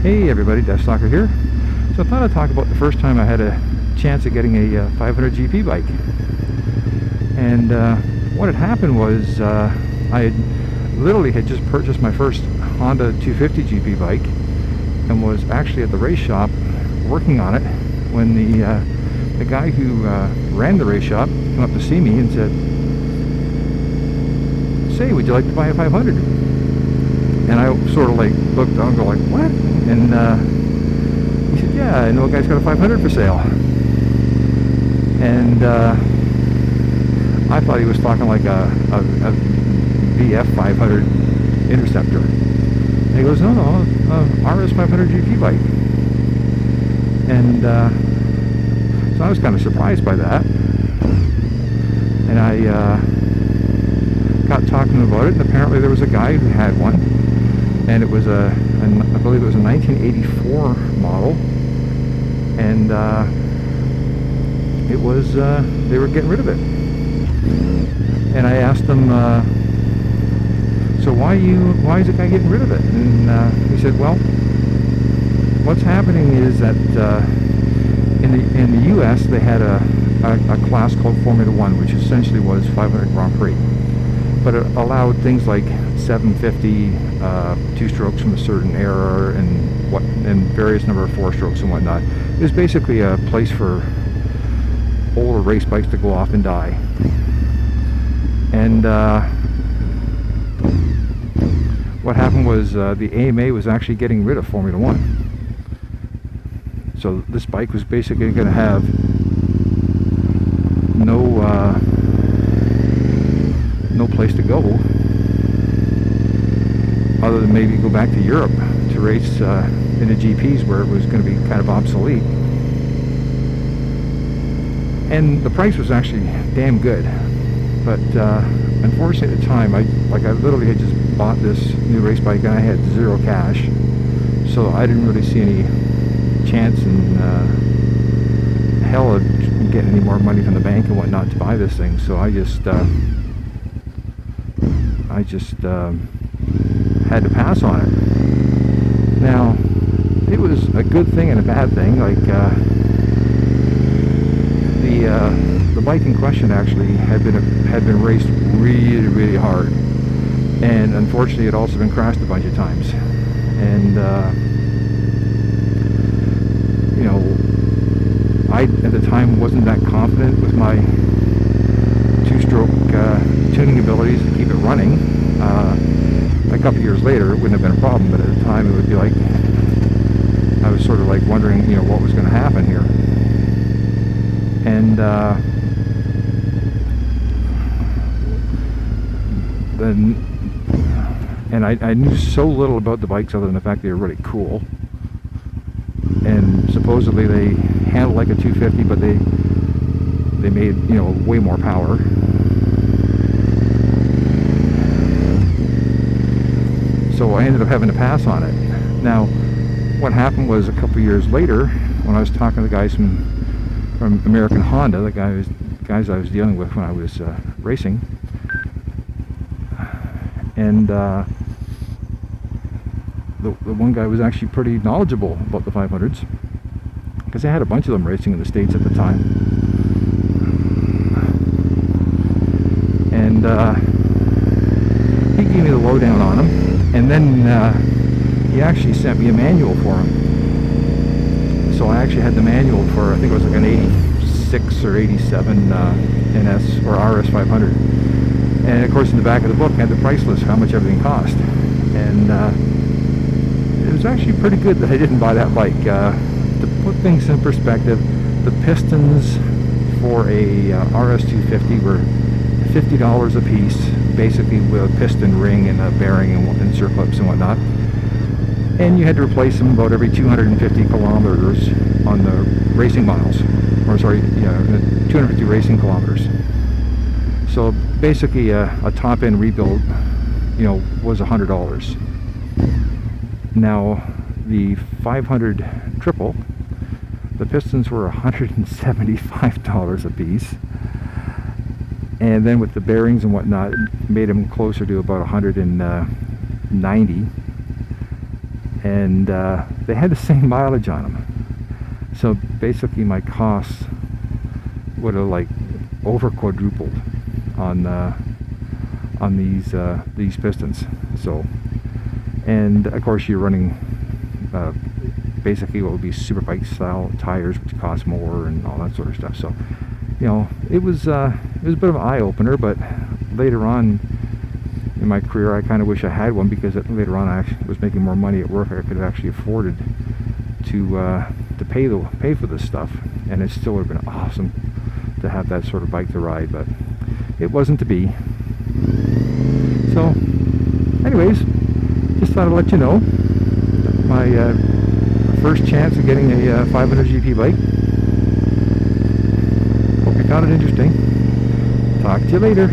Hey everybody, Death Stalker here. So I thought I'd talk about the first time I had a chance of getting a 500 GP bike. And what had happened was I literally had just purchased my first Honda 250 GP bike and was actually at the race shop working on it when the guy who ran the race shop came up to see me and said, "Say, would you like to buy a 500? And I sort of like looked down and go like, "What?" And he said, "Yeah, I know a guy's got a 500 for sale." And I thought he was talking like a VF 500 Interceptor. And he goes, "No, RS 500 GP bike." And so I was kind of surprised by that. And I got talking to him about it, and apparently there was a guy who had one. And it was I believe it was a 1984 model, and it was they were getting rid of it. And I asked them, "So why is the guy getting rid of it?" And he said, "Well, what's happening is that in the U.S. they had a class called Formula 1, which essentially was 500 Grand Prix, but it allowed things like 750 two strokes from a certain era and various number of four strokes and whatnot. It was basically a place for older race bikes to go off and die. And what happened was the AMA was actually getting rid of Formula 1. So this bike was basically going to have no place to go other than maybe go back to Europe to race in the GPs, where it was going to be kind of obsolete. And the price was actually damn good, but unfortunately at the time, I literally had just bought this new race bike and I had zero cash, so I didn't really see any chance in hell of getting any more money from the bank and whatnot to buy this thing. So I just had to pass on it. Now, it was a good thing and a bad thing. Like the bike in question actually had been raced really, really hard, and unfortunately it had also been crashed a bunch of times. And you know, I at the time wasn't that confident with my two-stroke tuning abilities to keep it running. A couple years later, it wouldn't have been a problem, but at the time, it would be like I was sort of like wondering, you know, what was going to happen here. And I knew so little about the bikes other than the fact they were really cool. And supposedly they handled like a 250, but they made, you know, way more power. So I ended up having to pass on it. Now, what happened was a couple years later, when I was talking to the guys from American Honda, the guys I was dealing with when I was racing, and the one guy was actually pretty knowledgeable about the 500s, because they had a bunch of them racing in the States at the time. And he gave me the lowdown on them. And then he actually sent me a manual for him. So I actually had the manual for, I think it was like an 86 or 87 NS or RS 500. And of course in the back of the book had the price list, how much everything cost. And it was actually pretty good that I didn't buy that bike. To put things in perspective, the pistons for a RS 250 were $50 a piece, basically with a piston ring and a bearing and insert clips and whatnot. And you had to replace them about every 250 kilometers on the racing miles, or sorry, yeah, 250 racing kilometers. So basically a top-end rebuild, you know, was $100. Now the 500 triple, the pistons were $175 a piece. And then with the bearings and whatnot, it made them closer to about 190. and they had the same mileage on them. So basically my costs would have like over quadrupled on these pistons. So, and of course you're running basically what would be super bike style tires, which cost more and all that sort of stuff. So, you know, it was a bit of an eye opener. But later on in my career, I kind of wish I had one, because later on I actually was making more money at work. I could have actually afforded to pay for this stuff, and it still would have been awesome to have that sort of bike to ride, but it wasn't to be. So anyways, just thought I'd let you know my first chance of getting a 500 GP bike. Hope you found it interesting. Talk to you later.